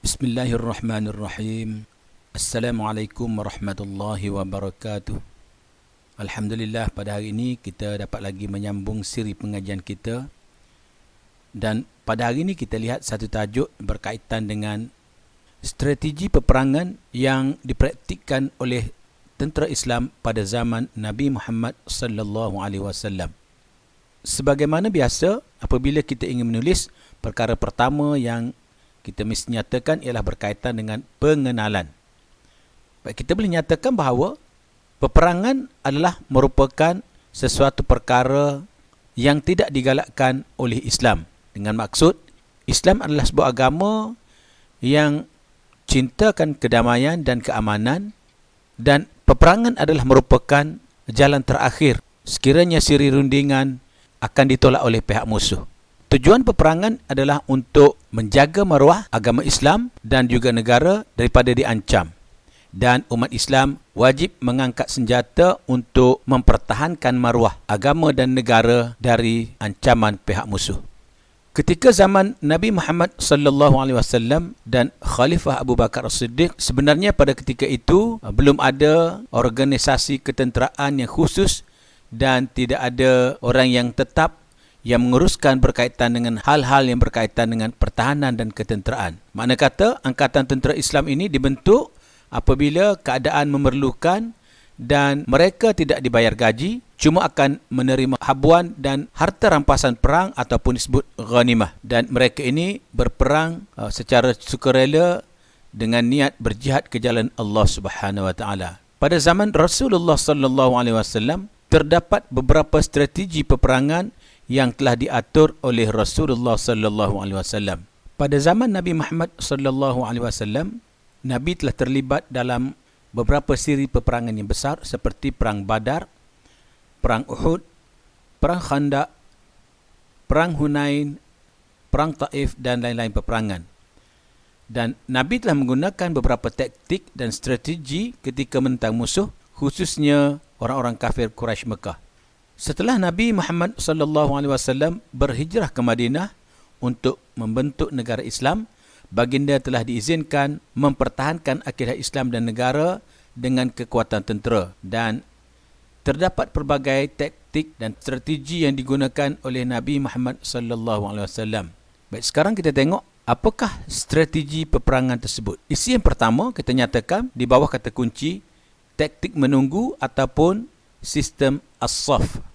Bismillahirrahmanirrahim. Assalamualaikum warahmatullahi wabarakatuh. Alhamdulillah, pada hari ini kita dapat lagi menyambung siri pengajian kita. Dan pada hari ini kita lihat satu tajuk berkaitan dengan strategi peperangan yang dipraktikkan oleh tentera Islam pada zaman Nabi Muhammad sallallahu alaihi wasallam. Sebagaimana biasa, apabila kita ingin menulis, perkara pertama yang kita mesti nyatakan ialah berkaitan dengan pengenalan. Baik, kita boleh nyatakan bahawa peperangan adalah merupakan sesuatu perkara yang tidak digalakkan oleh Islam. Dengan maksud, Islam adalah sebuah agama yang cintakan kedamaian dan keamanan, dan peperangan adalah merupakan jalan terakhir sekiranya siri rundingan akan ditolak oleh pihak musuh. Tujuan peperangan adalah untuk menjaga maruah agama Islam dan juga negara daripada diancam. Dan umat Islam wajib mengangkat senjata untuk mempertahankan maruah agama dan negara dari ancaman pihak musuh. Ketika zaman Nabi Muhammad sallallahu alaihi wasallam dan Khalifah Abu Bakar As-Siddiq, sebenarnya pada ketika itu belum ada organisasi ketenteraan yang khusus dan tidak ada orang yang tetap yang menguruskan berkaitan dengan hal-hal yang berkaitan dengan pertahanan dan ketenteraan. Makna kata, Angkatan Tentera Islam ini dibentuk apabila keadaan memerlukan dan mereka tidak dibayar gaji, cuma akan menerima habuan dan harta rampasan perang ataupun disebut ghanimah. Dan mereka ini berperang secara sukarela dengan niat berjihad ke jalan Allah Subhanahu wa taala. Pada zaman Rasulullah sallallahu alaihi wasallam terdapat beberapa strategi peperangan yang telah diatur oleh Rasulullah sallallahu alaihi wasallam. Pada zaman Nabi Muhammad sallallahu alaihi wasallam, Nabi telah terlibat dalam beberapa siri peperangan yang besar seperti perang Badar, perang Uhud, perang Khandaq, perang Hunain, perang Taif dan lain-lain peperangan. Dan Nabi telah menggunakan beberapa taktik dan strategi ketika menentang musuh, khususnya orang-orang kafir Quraisy Mekah. Setelah Nabi Muhammad sallallahu alaihi wasallam berhijrah ke Madinah untuk membentuk negara Islam, baginda telah diizinkan mempertahankan akidah Islam dan negara dengan kekuatan tentera, dan terdapat pelbagai taktik dan strategi yang digunakan oleh Nabi Muhammad sallallahu alaihi wasallam. Baik, sekarang kita tengok apakah strategi peperangan tersebut. Isi yang pertama kita nyatakan di bawah kata kunci taktik menunggu ataupun sistem as-saf.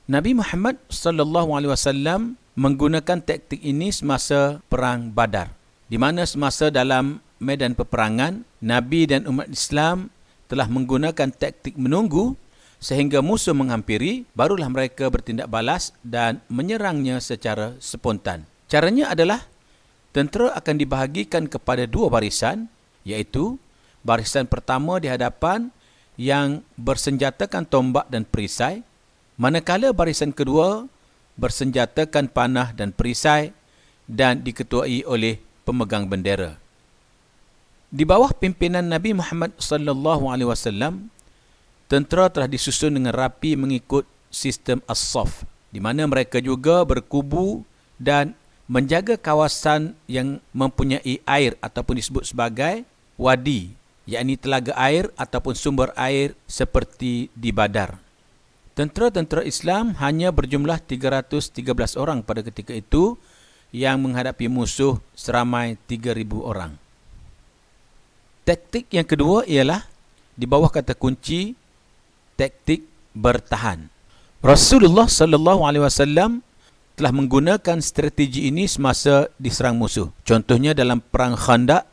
Nabi Muhammad sallallahu alaihi wasallam menggunakan taktik ini semasa perang Badar, di mana semasa dalam medan peperangan, Nabi dan umat Islam telah menggunakan taktik menunggu sehingga musuh menghampiri, barulah mereka bertindak balas dan menyerangnya secara spontan. Caranya adalah tentera akan dibahagikan kepada dua barisan, iaitu barisan pertama di hadapan yang bersenjatakan tombak dan perisai, manakala barisan kedua bersenjatakan panah dan perisai dan diketuai oleh pemegang bendera. Di bawah pimpinan Nabi Muhammad sallallahu alaihi wasallam, tentera telah disusun dengan rapi mengikut sistem as-saf, di mana mereka juga berkubu dan menjaga kawasan yang mempunyai air ataupun disebut sebagai wadi, yakni telaga air ataupun sumber air seperti di Badar. Tentera-tentera Islam hanya berjumlah 313 orang pada ketika itu yang menghadapi musuh seramai 3,000 orang. Taktik yang kedua ialah di bawah kata kunci taktik bertahan. Rasulullah sallallahu alaihi wasallam telah menggunakan strategi ini semasa diserang musuh. Contohnya dalam perang Khandaq,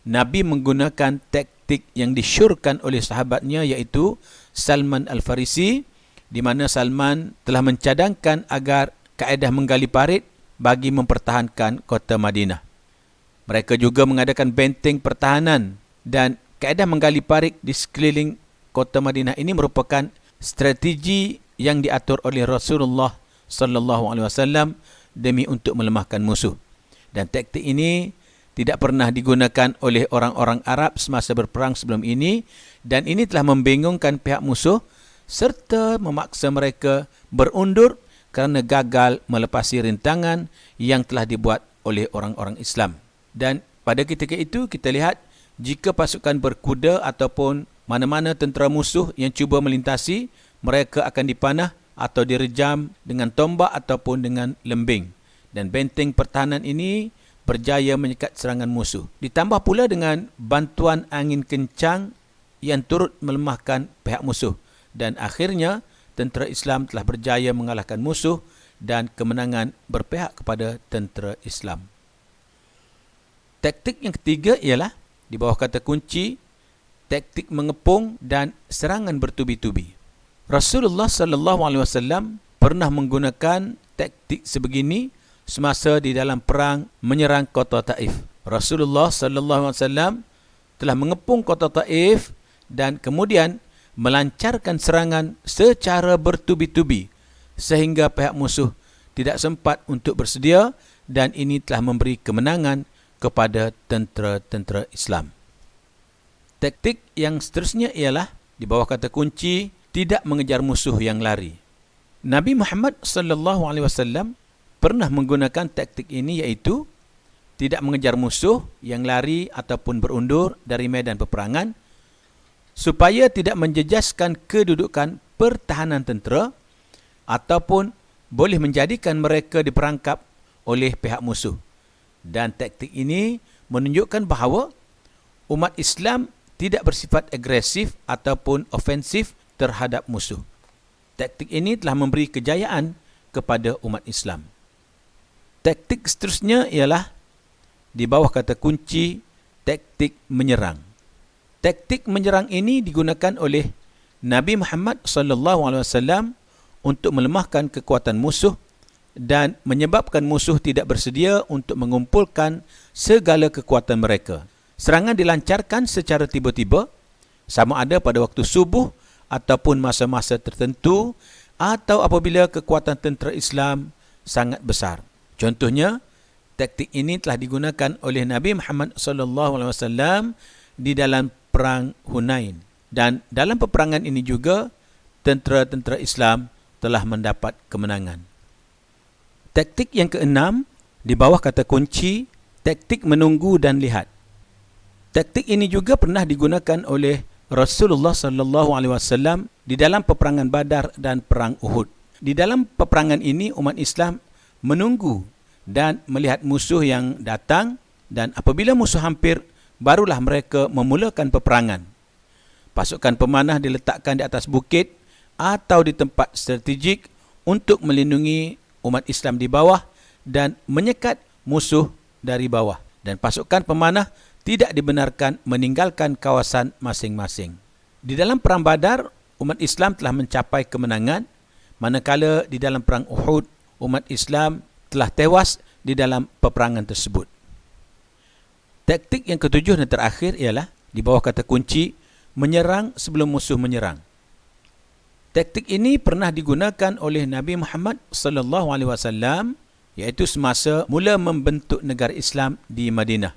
Nabi menggunakan taktik yang disyorkan oleh sahabatnya, iaitu Salman Al-Farisi, di mana Salman telah mencadangkan agar kaedah menggali parit bagi mempertahankan kota Madinah. Mereka juga mengadakan benteng pertahanan, dan kaedah menggali parit di sekeliling kota Madinah ini merupakan strategi yang diatur oleh Rasulullah sallallahu alaihi wasallam demi untuk melemahkan musuh. Dan taktik ini tidak pernah digunakan oleh orang-orang Arab semasa berperang sebelum ini, dan ini telah membingungkan pihak musuh serta memaksa mereka berundur kerana gagal melepasi rintangan yang telah dibuat oleh orang-orang Islam. Dan Pada ketika itu kita lihat jika pasukan berkuda ataupun mana-mana tentera musuh yang cuba melintasi, mereka akan dipanah atau direjam dengan tombak ataupun dengan lembing. Dan benteng pertahanan ini berjaya menyekat serangan musuh. Ditambah pula dengan bantuan angin kencang yang turut melemahkan pihak musuh. Dan akhirnya tentera Islam telah berjaya mengalahkan musuh dan kemenangan berpihak kepada tentera Islam. Taktik yang ketiga ialah di bawah kata kunci taktik mengepung dan serangan bertubi-tubi. Rasulullah sallallahu alaihi wasallam pernah menggunakan taktik sebegini semasa di dalam perang menyerang kota Taif. Rasulullah sallallahu alaihi wasallam telah mengepung kota Taif dan kemudian melancarkan serangan secara bertubi-tubi sehingga pihak musuh tidak sempat untuk bersedia, dan ini telah memberi kemenangan kepada tentera-tentera Islam. Taktik yang seterusnya ialah di bawah kata kunci tidak mengejar musuh yang lari. Nabi Muhammad sallallahu alaihi wasallam pernah menggunakan taktik ini, iaitu tidak mengejar musuh yang lari ataupun berundur dari medan peperangan supaya tidak menjejaskan kedudukan pertahanan tentera ataupun boleh menjadikan mereka diperangkap oleh pihak musuh. Dan taktik ini menunjukkan bahawa umat Islam tidak bersifat agresif ataupun ofensif terhadap musuh. Taktik ini telah memberi kejayaan kepada umat Islam. Taktik seterusnya ialah di bawah kata kunci taktik menyerang. Taktik menyerang ini digunakan oleh Nabi Muhammad sallallahu alaihi wasallam untuk melemahkan kekuatan musuh dan menyebabkan musuh tidak bersedia untuk mengumpulkan segala kekuatan mereka. Serangan dilancarkan secara tiba-tiba, sama ada pada waktu subuh ataupun masa-masa tertentu, atau apabila kekuatan tentera Islam sangat besar. Contohnya, taktik ini telah digunakan oleh Nabi Muhammad SAW di dalam perang Hunain. Dan dalam peperangan ini juga, tentera-tentera Islam telah mendapat kemenangan. Taktik yang keenam, di bawah kata kunci, taktik menunggu dan lihat. Taktik ini juga pernah digunakan oleh Rasulullah SAW di dalam peperangan Badar dan perang Uhud. Di dalam peperangan ini, umat Islam menunggu dan melihat musuh yang datang, dan apabila musuh hampir, barulah mereka memulakan peperangan. Pasukan pemanah diletakkan di atas bukit atau di tempat strategik untuk melindungi umat Islam di bawah dan menyekat musuh dari bawah. Dan pasukan pemanah tidak dibenarkan meninggalkan kawasan masing-masing. Di dalam perang Badar, umat Islam telah mencapai kemenangan, manakala di dalam perang Uhud, umat Islam telah tewas di dalam peperangan tersebut. Taktik yang ketujuh dan terakhir ialah di bawah kata kunci menyerang sebelum musuh menyerang. Taktik ini pernah digunakan oleh Nabi Muhammad SAW, iaitu semasa mula membentuk negara Islam di Madinah.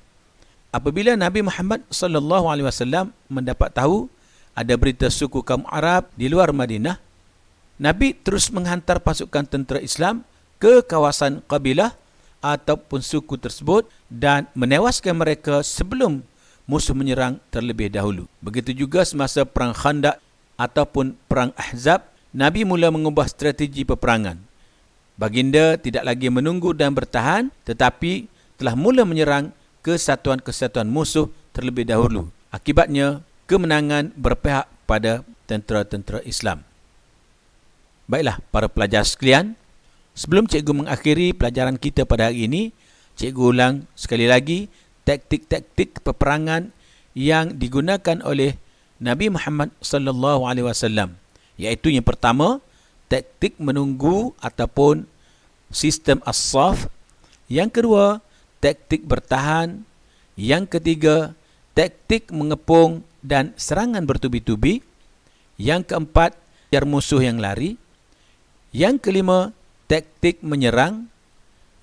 Apabila Nabi Muhammad SAW mendapat tahu ada berita suku kaum Arab di luar Madinah, Nabi terus menghantar pasukan tentera Islam ke kawasan kabilah ataupun suku tersebut dan menewaskan mereka sebelum musuh menyerang terlebih dahulu. Begitu juga semasa perang Khandaq ataupun perang Ahzab, Nabi mula mengubah strategi peperangan. Baginda tidak lagi menunggu dan bertahan, tetapi telah mula menyerang kesatuan-kesatuan musuh terlebih dahulu. Akibatnya, kemenangan berpihak pada tentera-tentera Islam. Baiklah, para pelajar sekalian, sebelum cikgu mengakhiri pelajaran kita pada hari ini, cikgu ulang sekali lagi taktik-taktik peperangan yang digunakan oleh Nabi Muhammad SAW, iaitu yang pertama, taktik menunggu ataupun sistem as-saf. Yang kedua, taktik bertahan. Yang ketiga, taktik mengepung dan serangan bertubi-tubi. Yang keempat, kejar musuh yang lari. Yang kelima, taktik menyerang.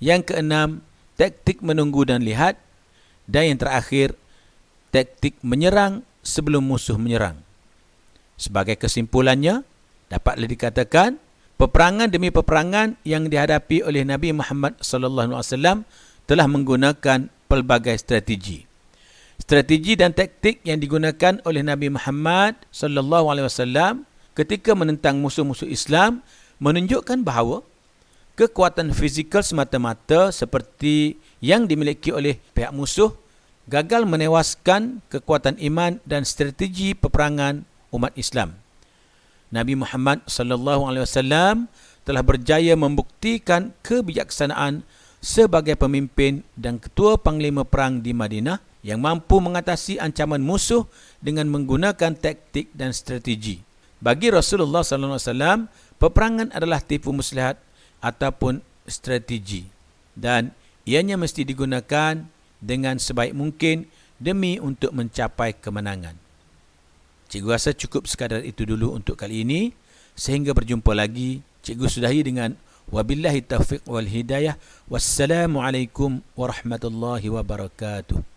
Yang keenam, taktik menunggu dan lihat. Dan yang terakhir, taktik menyerang sebelum musuh menyerang. Sebagai kesimpulannya, dapatlah dikatakan, peperangan demi peperangan yang dihadapi oleh Nabi Muhammad SAW telah menggunakan pelbagai strategi. Strategi dan taktik yang digunakan oleh Nabi Muhammad sallallahu alaihi wasallam ketika menentang musuh-musuh Islam menunjukkan bahawa kekuatan fizikal semata-mata seperti yang dimiliki oleh pihak musuh gagal menewaskan kekuatan iman dan strategi peperangan umat Islam. Nabi Muhammad sallallahu alaihi wasallam telah berjaya membuktikan kebijaksanaan sebagai pemimpin dan ketua panglima perang di Madinah yang mampu mengatasi ancaman musuh dengan menggunakan taktik dan strategi. Bagi Rasulullah sallallahu alaihi wasallam, peperangan adalah tipu muslihat ataupun strategi dan ianya mesti digunakan dengan sebaik mungkin demi untuk mencapai kemenangan. Cikgu rasa cukup sekadar itu dulu untuk kali ini. Sehingga berjumpa lagi, cikgu sudahi dengan wabillahi taufiq wal hidayah. Wassalamualaikum warahmatullahi wabarakatuh.